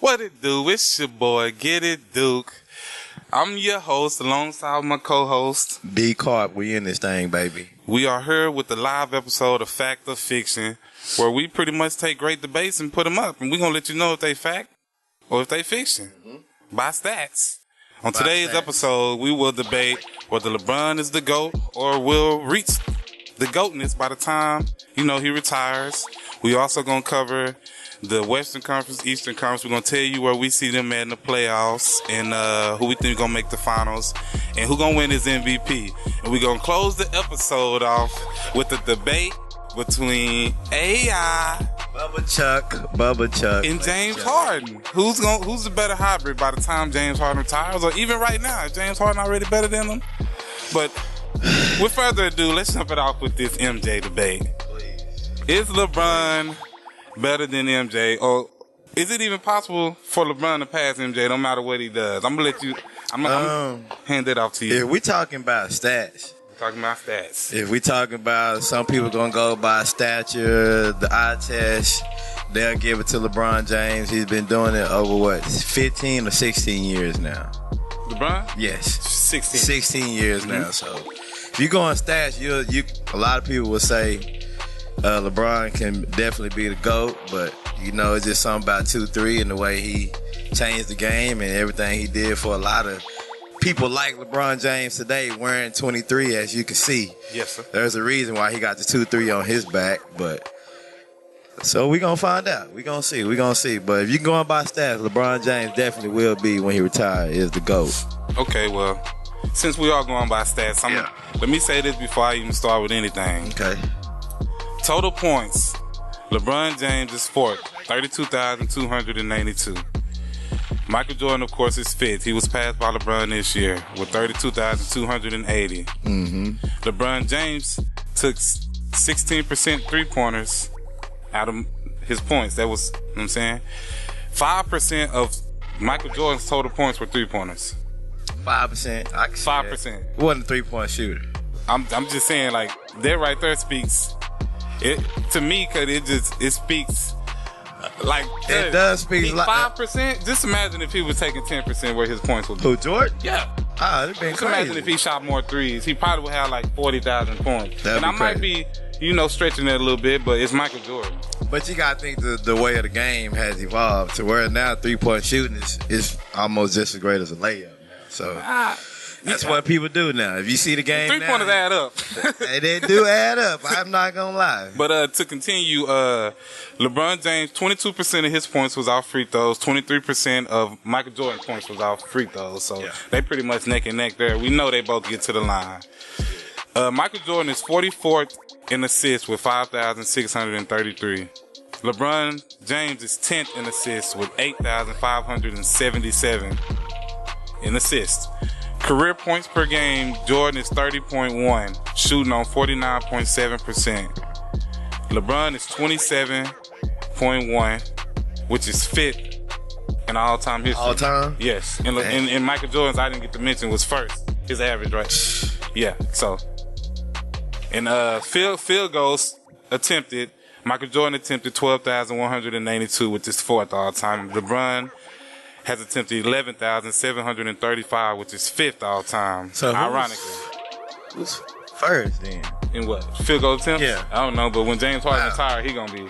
What it do? It's your boy, Getit Duke. I'm your host alongside my co-host, D Carp. We in this thing, baby. We are here with the live episode of Fact or Fiction, where we pretty much take great debates and put them up. And we're going to let you know if they fact or if they fiction by stats. On today's episode, we will debate whether LeBron is the GOAT or will reach the GOATness by the time, he retires. We also going to cover the Western Conference, Eastern Conference. We're going to tell you where we see them at in the playoffs and who we think going to make the finals and who going to win his MVP. And we're going to close the episode off with the debate between AI Bubba Chuck and James Harden. Who's the better hybrid by the time James Harden retires, or even right now? Is James Harden already better than him? But with further ado, let's jump it off with this MJ debate. Please. Is LeBron better than MJ, or is it even possible for LeBron to pass MJ no matter what he does? I'm gonna hand it off to you. If we talking about stats, If we talking about, some people gonna go by stature, the eye test, they'll give it to LeBron James. He's been doing it over 15 or 16 years now. LeBron? Yes, 16 years now. So if you go on stats, you a lot of people will say LeBron can definitely be the GOAT, but it's just something about 2-3 and the way he changed the game and everything he did for a lot of people like LeBron James today wearing 23, as you can see. Yes, sir. There's a reason why he got the 2-3 on his back, but so we're going to find out. We're going to see. But if you're going by stats, LeBron James definitely will be, when he retires, is the GOAT. Okay, well, since we are going by stats, let me say this before I even start with anything. Okay. Total points. LeBron James is fourth, 32,282. Michael Jordan, of course, is fifth. He was passed by LeBron this year with 32,280. LeBron James took 16% three-pointers out of his points. That was, 5% of Michael Jordan's total points were three-pointers. 5%. 5%. He wasn't a three-point shooter. I'm just saying, like, that right there speaks... to me, cause it speaks like it does speak like 5%. Just imagine if he was taking 10% where his points would be. Who, Jordan? Yeah. It'd been Just crazy. imagine if he shot more threes, he probably would have like 40,000 points. That'd and be I might be, stretching it a little bit, but it's Michael Jordan. But you gotta think the way of the game has evolved to where now 3-point shooting is almost just as great as a layup. So that's what people do now. If you see the game, 3-pointers add up. They do add up. I'm not gonna lie. But to continue, LeBron James, 22% of his points was off free throws. 23% of Michael Jordan's points was off free throws. So they pretty much neck and neck there. We know they both get to the line. Michael Jordan is 44th in assists with 5,633. LeBron James is 10th in assists with 8,577 in assists. Career points per game, Jordan is 30.1, shooting on 49.7%. LeBron is 27.1, which is fifth in all-time history. All-time? Yes. And Michael Jordan's, I didn't get to mention, was first. His average, right? Yeah, so. And field goals attempted, Michael Jordan attempted 12,182, which is fourth all-time. LeBron has attempted 11,735, which is fifth all time. So ironically, who's first then? In what? Field goal attempt? Yeah. I don't know, but when James Harden retired, he gonna be.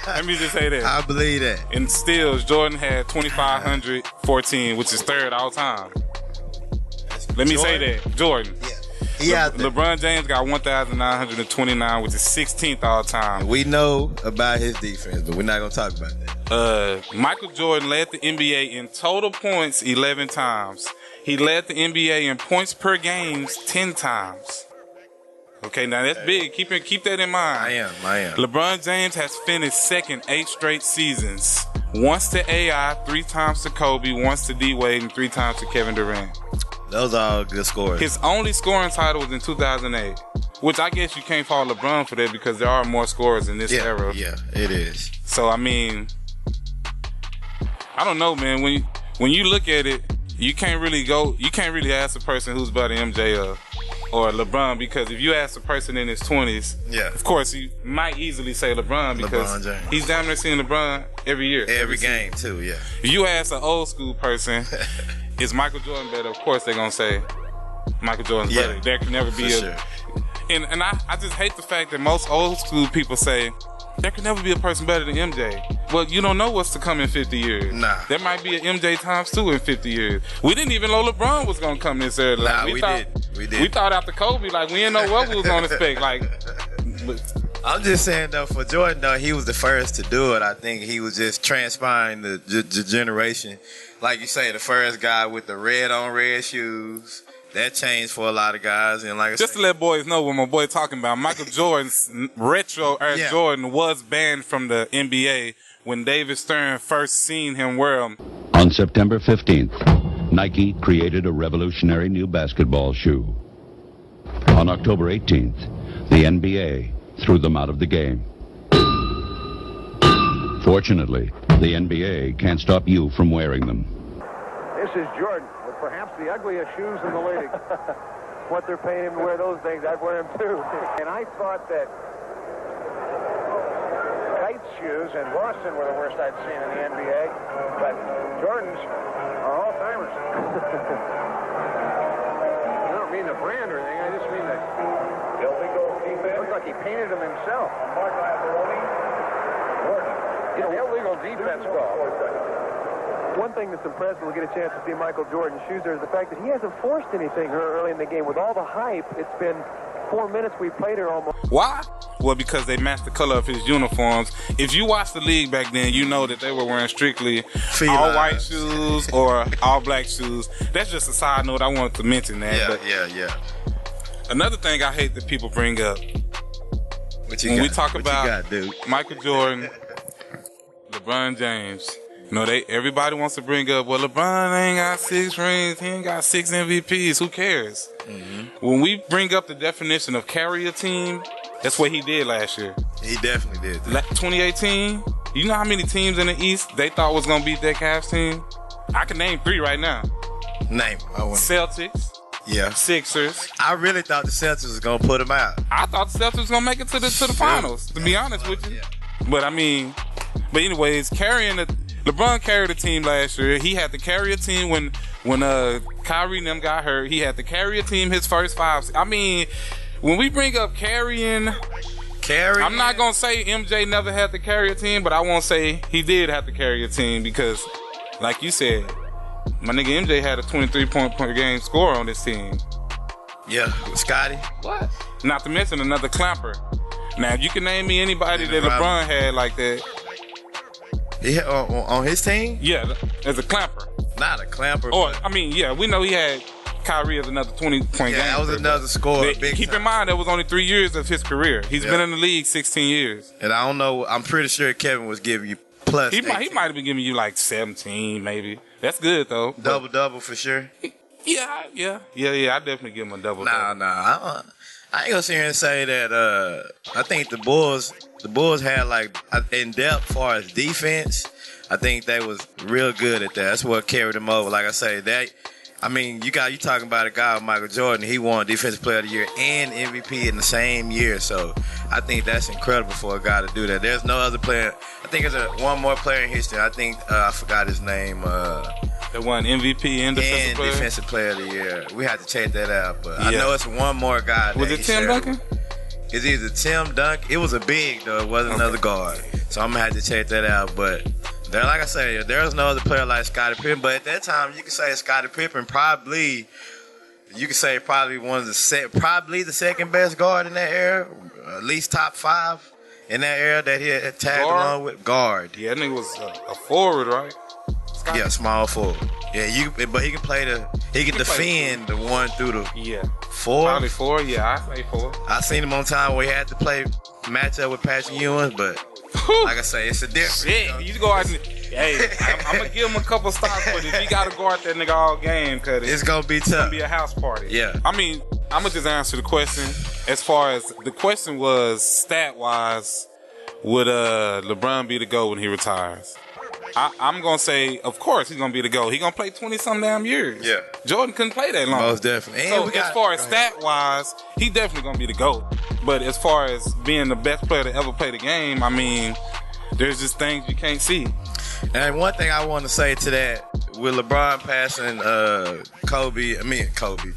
Let me just say that. I believe that. In steals, Jordan had 2,514, which is third all time. Let me say that. Jordan. Yeah. LeBron James got 1,929, which is 16th all time. We know about his defense, but we're not gonna talk about that. Michael Jordan led the NBA in total points 11 times. He led the NBA in points per games 10 times. Okay, now that's big. Keep that in mind. I am. LeBron James has finished second 8 straight seasons. Once to AI, 3 times to Kobe, once to D Wade, and 3 times to Kevin Durant. Those are all good scores. His only scoring title was in 2008, which I guess you can't fault LeBron for that because there are more scorers in this era. Yeah, it is. So, I mean, I don't know, man. When you look at it, you can't really ask a person who's better than MJ or or LeBron, because if you ask a person in his 20s, yeah, of course you might easily say LeBron because he's damn near seeing LeBron every year. Every game too, yeah. If you ask an old school person, is Michael Jordan better? Of course they're going to say Michael Jordan's better. There can never be sure. And I just hate the fact that most old school people say, there can never be a person better than MJ. Well, you don't know what's to come in 50 years. Nah. There might be an MJ times 2 in 50 years. We didn't even know LeBron was going to come this early. Nah, like, we did. We thought after Kobe, like, we didn't know what we was going to expect. Like, I'm just saying, though, for Jordan, though, he was the first to do it. I think he was just transpiring the generation. Like you say, the first guy with the red on red shoes. That changed for a lot of guys. And like I just said, to let boys know what my boy talking about, Michael Jordan's retro Air Jordan was banned from the NBA when David Stern first seen him wear them. On September 15th, Nike created a revolutionary new basketball shoe. On October 18th, the NBA threw them out of the game. Fortunately, the NBA can't stop you from wearing them. This is Jordan with perhaps the ugliest shoes in the league. What they're paying him to wear those things, I'd wear them too. And I thought that Kite's shoes in Boston were the worst I'd seen in the NBA, but Jordan's are all-timers. I don't mean the brand or anything, I just mean that it looks like he painted them himself. It's illegal defense ball. One thing that's impressive, we'll get a chance to see Michael Jordan's shoes there, is the fact that he hasn't forced anything early in the game. With all the hype, it's been 4 minutes we played here almost. Why? Well, because they matched the color of his uniforms. If you watched the league back then, you know that they were wearing strictly all white shoes or all black shoes. That's just a side note. I wanted to mention that. Yeah. Another thing I hate that people bring up when we talk about Michael Jordan, LeBron James. You know, everybody wants to bring up, well, LeBron ain't got 6 rings, he ain't got 6 MVPs. Who cares? Mm-hmm. When we bring up the definition of carry a team, that's what he did last year. He definitely did. 2018, you know how many teams in the East they thought was going to beat that Cavs team? I can name 3 right now. Name. Celtics. Yeah. Sixers. I really thought the Celtics was going to put them out. I thought the Celtics was going to make it to the finals, to be honest with you. Yeah. But anyways, LeBron carried a team last year. He had to carry a team when Kyrie and them got hurt. He had to carry a team his first 5. I mean, when we bring up carrying, I'm not going to say MJ never had to carry a team, but I won't say he did have to carry a team because, like you said, my nigga MJ had a 23-point per game score on this team. Yeah, Scotty. What? Not to mention another clamper. Now, if you can name me anybody that LeBron had like that. On his team? Yeah, as a clamper. Not a clamper. We know he had Kyrie as another 20-point game. Yeah, that was another score. Keep in mind, that was only 3 years of his career. He's been in the league 16 years. And I don't know, I'm pretty sure Kevin was giving you plus. He might have been giving you like 17, maybe. That's good, though. Double for sure. Yeah. I definitely give him a double. Nah. I ain't gonna sit here and say that. I think the Bulls had like in depth far as defense. I think they was real good at that. That's what carried them over. Like I say, you talking about a guy like Michael Jordan. He won Defensive Player of the Year and MVP in the same year. So I think that's incredible for a guy to do that. There's no other player. I think there's one more player in history. I think I forgot his name. That won MVP and Defensive Player of the Year. We have to check that out, but I know it's one more guy. Was it Tim Duncan? It's either Tim Duncan. It was a big though. It wasn't another guard. So I'm gonna have to check that out. But like I say, there's no other player like Scottie Pippen. But at that time, you could say Scottie Pippen probably one of probably the second best guard in that era, at least top 5 in that era that he had tagged along with guard. Yeah, that nigga was a forward, right? Yeah, small forward. Yeah, but he can he can defend the 1 through the 4. Probably 4. Yeah, I say 4. I seen him on time where he had to match up with Patrick Ewing, but like I say, it's a difference. Shit, you go out and I'm gonna give him a couple stops, but if you gotta guard that nigga all game, cause it's gonna be tough. It's gonna be a house party. Yeah. I mean, I'm gonna just answer the question. As far as the question was, stat wise, would LeBron be the GOAT when he retires? I'm going to say, of course, he's going to be the GOAT. He's going to play 20-some damn years. Yeah. Jordan couldn't play that long. Most definitely. And so as far as stat-wise, he definitely going to be the GOAT. But as far as being the best player to ever play the game, I mean, there's just things you can't see. And one thing I want to say to that, with LeBron passing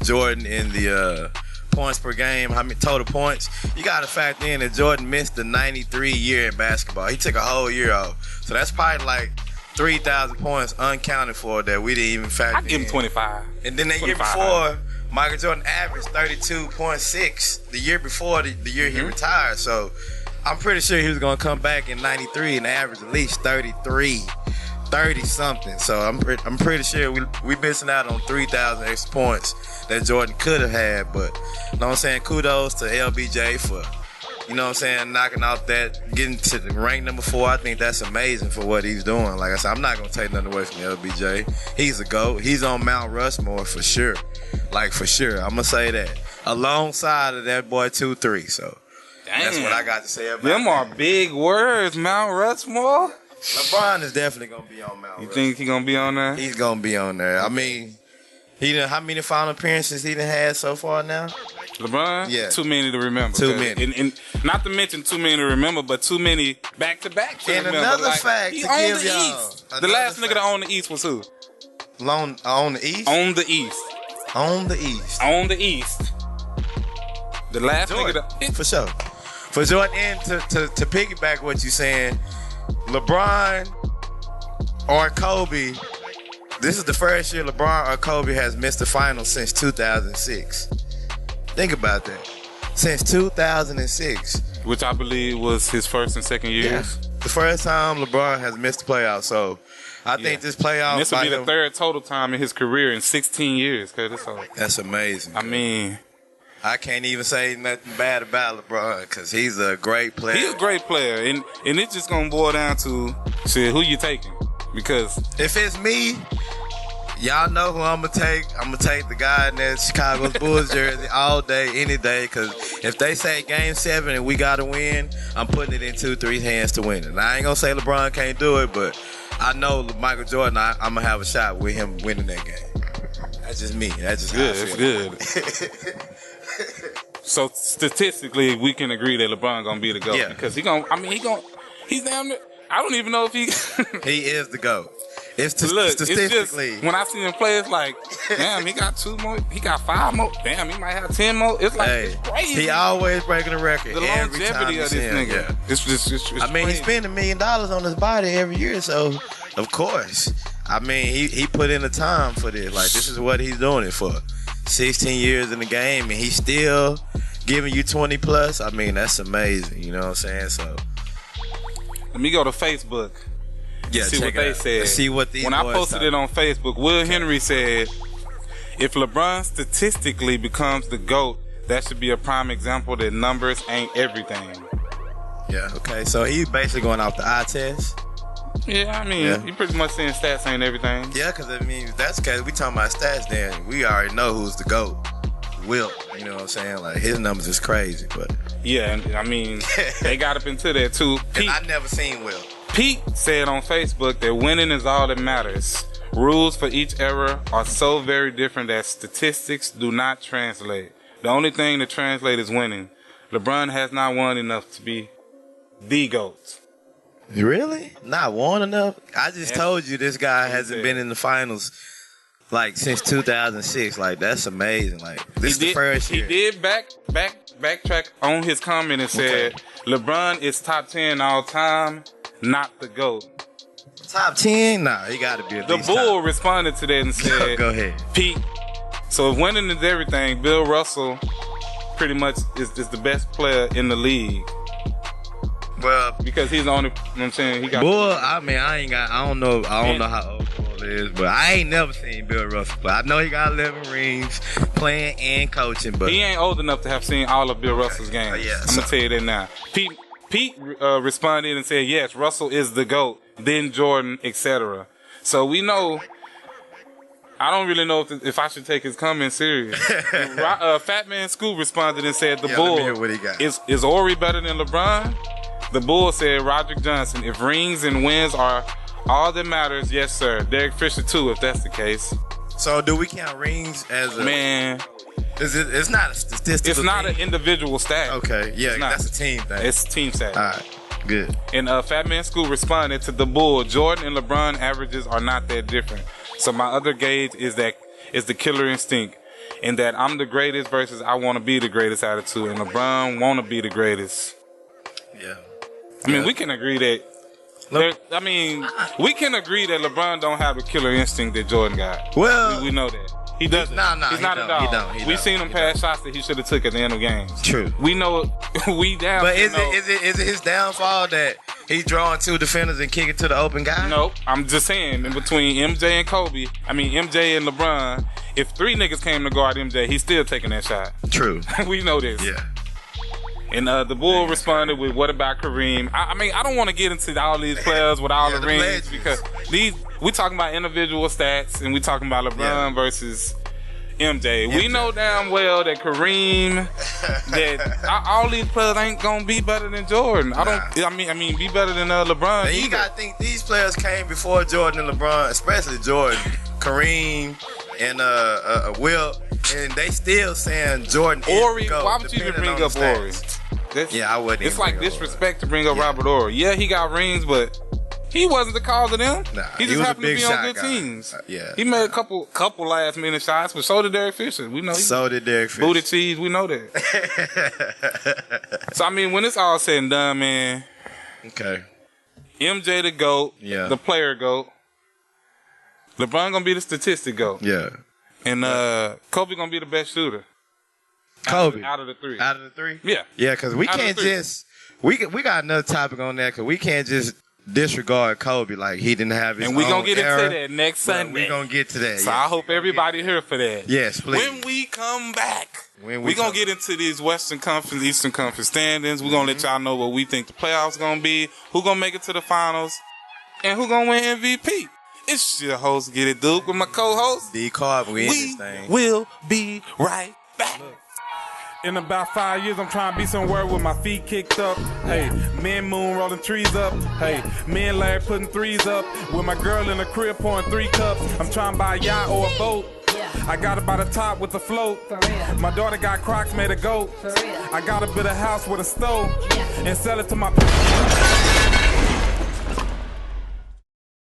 Jordan in the points per game, how many total points, you got to factor in that Jordan missed the 93 year in basketball. He took a whole year off. So that's probably like 3,000 points uncounted for that we didn't even factor in. I give him 25. And then the year before, Michael Jordan averaged 32.6 the year before the year he retired. So I'm pretty sure he was going to come back in 93 and average at least 30-something. So I'm pretty sure we missing out on 3,000 extra points that Jordan could have had. But, you know what I'm saying, kudos to LBJ for, you know what I'm saying, knocking out that, getting to the rank number 4. I think that's amazing for what he's doing. Like I said, I'm not going to take nothing away from LBJ. He's a GOAT. He's on Mount Rushmore for sure. Like, for sure. I'm going to say that. Alongside of that boy 2-3. So that's what I got to say about them. that. Are big words, Mount Rushmore. LeBron is definitely going to be on Mount Rushmore. You think he's going to be on there? He's going to be on there. I mean, how many final appearances he done had so far now? LeBron? Yeah. Too many to remember. Too many. And not to mention too many to remember, but too many back-to-back to and remember. Another fact he to owned give the y'all. East. The last nigga to own the East was who? On the East? On the East. On the East. On the East. The last Jordan, nigga to... For sure. For Jordan, and to piggyback what you're saying, LeBron or Kobe, this is the first year LeBron or Kobe has missed the finals since 2006. Think about that. Since 2006. Which I believe was his first and second years. Yeah. The first time LeBron has missed the playoffs. So I think this playoff. And this will be the third total time in his career in 16 years. That's amazing. I mean, I can't even say nothing bad about LeBron because he's a great player. He's a great player. And it's just going to boil down to, shit, who you taking? Because if it's me, y'all know who I'm going to take. I'm going to take the guy in that Chicago Bulls jersey all day, any day. Because if they say Game 7 and we got to win, I'm putting it in 2-3 hands to win it. And I ain't going to say LeBron can't do it, but I know Michael Jordan, I'm going to have a shot with him winning that game. That's just me. That's just good. how I feel. It's good. So statistically, we can agree that LeBron gonna be the GOAT. Yeah. Because he's damn near, I don't even know if he he is the GOAT. It's statistically. It's just, when I see him play, it's like, damn, he got 2 more, he got 5 more, damn, he might have 10 more. It's like, it's crazy. He always breaking a record. The longevity of this nigga. Yeah. It's I mean, crazy. he spent $1 million on his body every year, so of course. I mean, he put in the time for this. Like, this is what he's doing it for. 16 years in the game, and he's still giving you 20 plus. I mean, that's amazing. You know what I'm saying? So let me go to Facebook. Yeah, see what they said. See what these when I posted it on Facebook, Will Henry said, if LeBron statistically becomes the GOAT, that should be a prime example that numbers ain't everything. Yeah, okay. So he's basically going off the eye test. Yeah, I mean, you pretty much saying stats ain't everything. Yeah, because I mean, if that's the case, we talking about stats, then we already know who's the GOAT. Wilt, you know what I'm saying? Like, his numbers is crazy, but yeah, and I mean, they got up into that too. Pete, I never seen Wilt. Pete said on Facebook that winning is all that matters. Rules for each era are so very different that statistics do not translate. The only thing that translates is winning. LeBron has not won enough to be the GOAT. Really? Not won enough? I just told you this guy hasn't been in the finals like since 2006. Like, that's amazing. Like, this is the first year. He did backtrack on his comment and said LeBron is top 10 all time, not the GOAT. Top 10? Nah, he got to be at least The Bull top. responded to that and said, Go ahead. Pete, so if winning is everything, Bill Russell pretty much is the best player in the league. Well, because he's the only, you know what I'm saying? He got Bull, I mean, I don't know how old Bull is, but I ain't never seen Bill Russell. But I know he got 11 rings playing and coaching, but he ain't old enough to have seen all of Bill Russell's games. Yeah, I'm going to tell you that now. Pete responded and said, yes, Russell is the GOAT, then Jordan, etc. So we know, I don't really know if I should take his comment serious. Fat Man Scoop responded and said, the Bull, is Ori better than LeBron? The Bull said, Roderick Johnson, if rings and wins are All that matters, yes, sir. Derek Fisher, too, if that's the case. So do we count rings as a... Man. It's not a statistical It's not thing? an individual stat. Okay, yeah, that's a team thing. It's team stat. All right, good. And Fat Man School responded to the Bull. Jordan and LeBron averages are not that different. So my other gauge is the killer instinct. And that I'm the greatest versus I want to be the greatest attitude. And LeBron want to be the greatest. Yeah. I mean, we can agree that. We can agree that LeBron don't have the killer instinct that Jordan got. Well, we know that. He doesn't. He's not a dog. We seen him pass shots that he should have took at the end of games. True. We know we down. But is it his downfall that he's drawing two defenders and kicking to the open guy? Nope. I'm just saying, in between MJ and MJ and LeBron, if three niggas came to guard MJ, he's still taking that shot. True. We know this. Yeah. And the Bull responded with, what about Kareem? I don't want to get into all these players with all the rings because we talking about individual stats and we talking about LeBron versus MJ. We know damn well that Kareem, that all these players ain't gonna be better than Jordan. I mean, be better than LeBron. And you gotta think these players came before Jordan and LeBron, especially Jordan, Kareem, and Will, and they still saying Jordan. Ori, why would you even bring up Ori? I wouldn't. It's like disrespect to bring up Robert Ori. Yeah, he got rings, but he wasn't the cause of them. Nah, he just happened to be on good teams. He made a couple last minute shots, but so did Derek Fisher. We know. So did Derek Fisher. Booty cheese, we know that. So I mean, when it's all said and done, man. Okay. MJ the GOAT. Yeah. The player GOAT. LeBron gonna be the statistic GOAT. Yeah. And Kobe gonna be the best shooter. Kobe out of the three. Out of the three. Yeah. Yeah, because we can't just we got another topic on that because we can't just disregard Kobe like he didn't have his own. And we're gonna get era, into that next Sunday. We're gonna get to that. So I hope everybody here for that. Yes, please. When we come back, we're gonna get into these Western Conference, Eastern Conference standings. We're gonna let y'all know what we think the playoffs gonna be, who gonna make it to the finals, and who gonna win MVP. It's your host, Getit Duke, with my co-host D Carp. We in this thing. Will be right back. In about 5 years, I'm trying to be somewhere with my feet kicked up. Hey, me and Moon rolling trees up. Hey, me and Larry putting threes up. With my girl in the crib pouring 3 cups. I'm trying to buy a yacht or a boat. I got it by the top with the float. My daughter got Crocs made of goat. I got a bit of house with a stove. And sell it to my